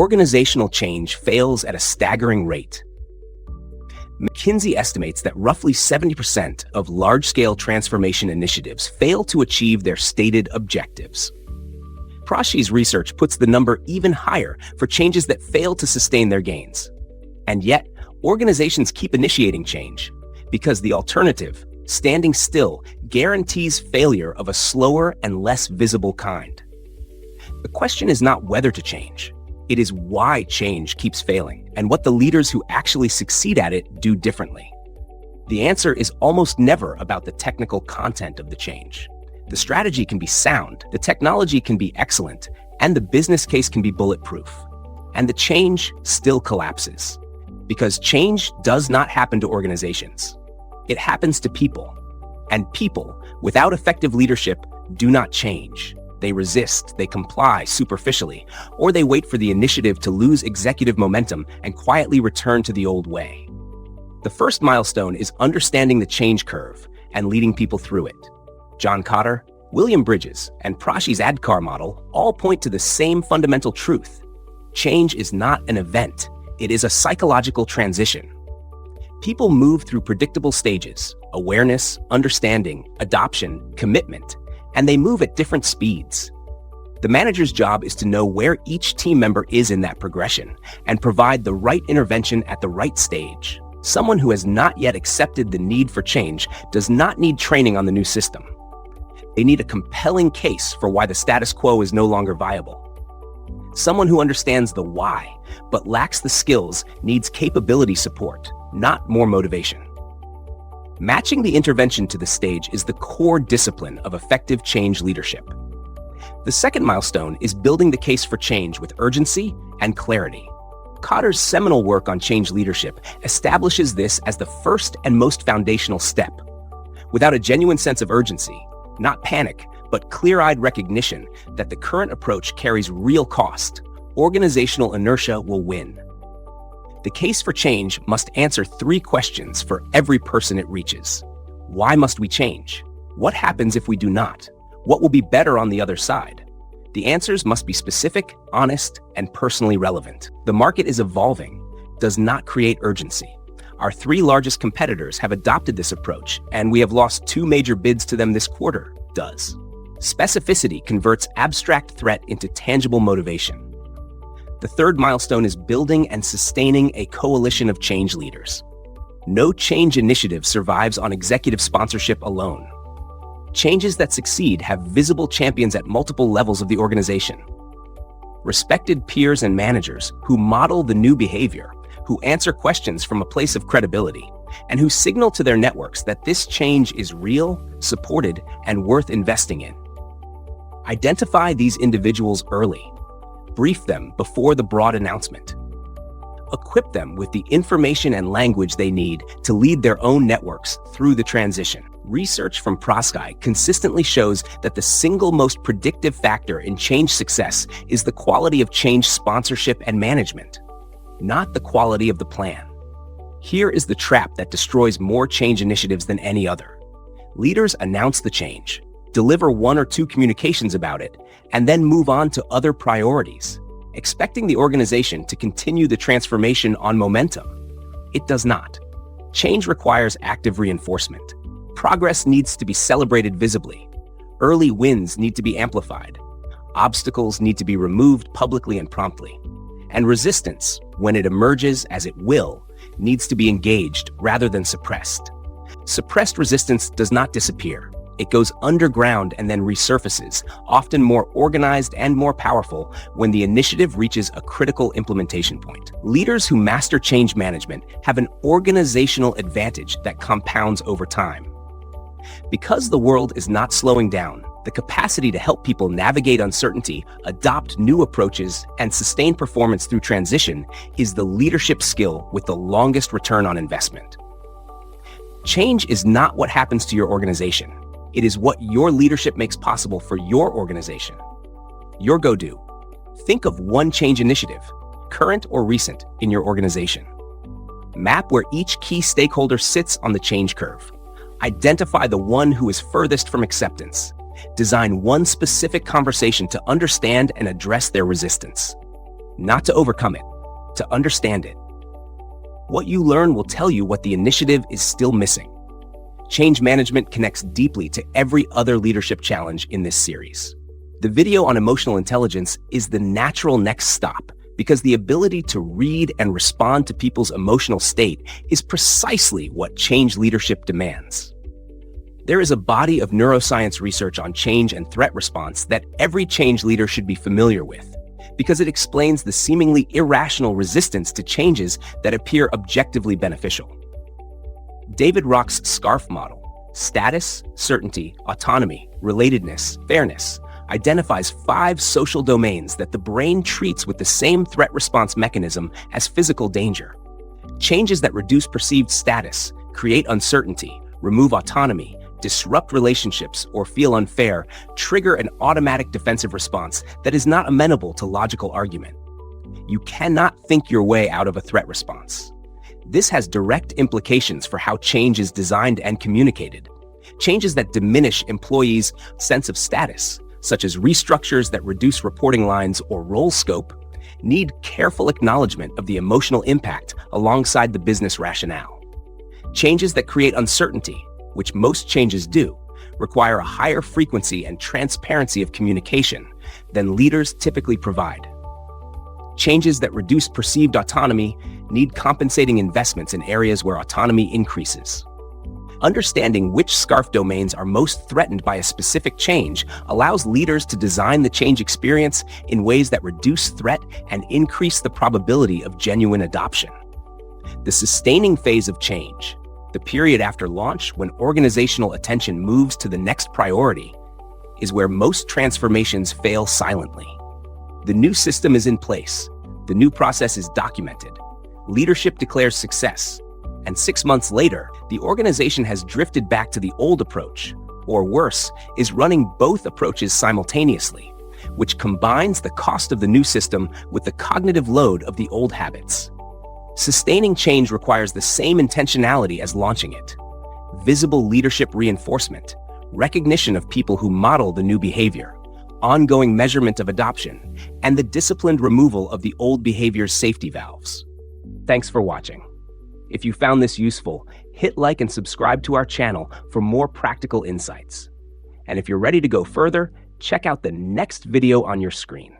organizational change fails at a staggering rate. McKinsey estimates that roughly 70% of large-scale transformation initiatives fail to achieve their stated objectives. Prosci's research puts the number even higher for changes that fail to sustain their gains. And yet, organizations keep initiating change because the alternative, standing still, guarantees failure of a slower and less visible kind. The question is not whether to change. It is why change keeps failing and what the leaders who actually succeed at it do differently. The answer is almost never about the technical content of the change. The strategy can be sound, the technology can be excellent, and the business case can be bulletproof. And the change still collapses. Because change does not happen to organizations. It happens to people. And people, without effective leadership, do not change. They resist, they comply superficially, or they wait for the initiative to lose executive momentum and quietly return to the old way. The first milestone is understanding the change curve and leading people through it. John Kotter, William Bridges, and Prosci's ADKAR model all point to the same fundamental truth. Change is not an event, it is a psychological transition. People move through predictable stages: awareness, understanding, adoption, commitment, and they move at different speeds. The manager's job is to know where each team member is in that progression and provide the right intervention at the right stage. Someone who has not yet accepted the need for change does not need training on the new system. They need a compelling case for why the status quo is no longer viable. Someone who understands the why, but lacks the skills, needs capability support, not more motivation. Matching the intervention to the stage is the core discipline of effective change leadership. The second milestone is building the case for change with urgency and clarity. Kotter's seminal work on change leadership establishes this as the first and most foundational step. Without a genuine sense of urgency, not panic, but clear-eyed recognition that the current approach carries real cost, organizational inertia will win. The case for change must answer 3 questions for every person it reaches. Why must we change? What happens if we do not? What will be better on the other side? The answers must be specific, honest, and personally relevant. The market is evolving, does not create urgency. Our 3 largest competitors have adopted this approach, and we have lost 2 major bids to them this quarter. Does. Specificity converts abstract threat into tangible motivation. The third milestone is building and sustaining a coalition of change leaders. No change initiative survives on executive sponsorship alone. Changes that succeed have visible champions at multiple levels of the organization. Respected peers and managers who model the new behavior, who answer questions from a place of credibility, and who signal to their networks that this change is real, supported, and worth investing in. Identify these individuals early. Brief them before the broad announcement. Equip them with the information and language they need to lead their own networks through the transition. Research from Prosci consistently shows that the single most predictive factor in change success is the quality of change sponsorship and management, not the quality of the plan. Here is the trap that destroys more change initiatives than any other. Leaders announce the change, deliver 1 or 2 communications about it, and then move on to other priorities, expecting the organization to continue the transformation on momentum. It does not. Change requires active reinforcement. Progress needs to be celebrated visibly. Early wins need to be amplified. Obstacles need to be removed publicly and promptly. And resistance, when it emerges, as it will, needs to be engaged rather than suppressed. Suppressed resistance does not disappear. It goes underground and then resurfaces, often more organized and more powerful when the initiative reaches a critical implementation point. Leaders who master change management have an organizational advantage that compounds over time. Because the world is not slowing down, the capacity to help people navigate uncertainty, adopt new approaches, and sustain performance through transition is the leadership skill with the longest return on investment. Change is not what happens to your organization. It is what your leadership makes possible for your organization. Your go-do. Think of one change initiative, current or recent, in your organization. Map where each key stakeholder sits on the change curve. Identify the one who is furthest from acceptance. Design one specific conversation to understand and address their resistance. not to overcome it, to understand it. What you learn will tell you what the initiative is still missing. Change management connects deeply to every other leadership challenge in this series. The video on emotional intelligence is the natural next stop because the ability to read and respond to people's emotional state is precisely what change leadership demands. There is a body of neuroscience research on change and threat response that every change leader should be familiar with, because it explains the seemingly irrational resistance to changes that appear objectively beneficial. David Rock's SCARF model, status, certainty, autonomy, relatedness, fairness, identifies 5 social domains that the brain treats with the same threat response mechanism as physical danger. Changes that reduce perceived status, create uncertainty, remove autonomy, disrupt relationships, or feel unfair trigger an automatic defensive response that is not amenable to logical argument. You cannot think your way out of a threat response. This has direct implications for how change is designed and communicated. Changes that diminish employees' sense of status, such as restructures that reduce reporting lines or role scope, need careful acknowledgement of the emotional impact alongside the business rationale. Changes that create uncertainty, which most changes do, require a higher frequency and transparency of communication than leaders typically provide. Changes that reduce perceived autonomy need compensating investments in areas where autonomy increases. Understanding which SCARF domains are most threatened by a specific change allows leaders to design the change experience in ways that reduce threat and increase the probability of genuine adoption. The sustaining phase of change, the period after launch when organizational attention moves to the next priority, is where most transformations fail silently. The new system is in place, the new process is documented, leadership declares success, and 6 months later, the organization has drifted back to the old approach, or worse, is running both approaches simultaneously, which combines the cost of the new system with the cognitive load of the old habits. Sustaining change requires the same intentionality as launching it: visible leadership reinforcement, recognition of people who model the new behavior, ongoing measurement of adoption, and the disciplined removal of the old behavior's safety valves. Thanks for watching. If you found this useful, hit like and subscribe to our channel for more practical insights. And if you're ready to go further, check out the next video on your screen.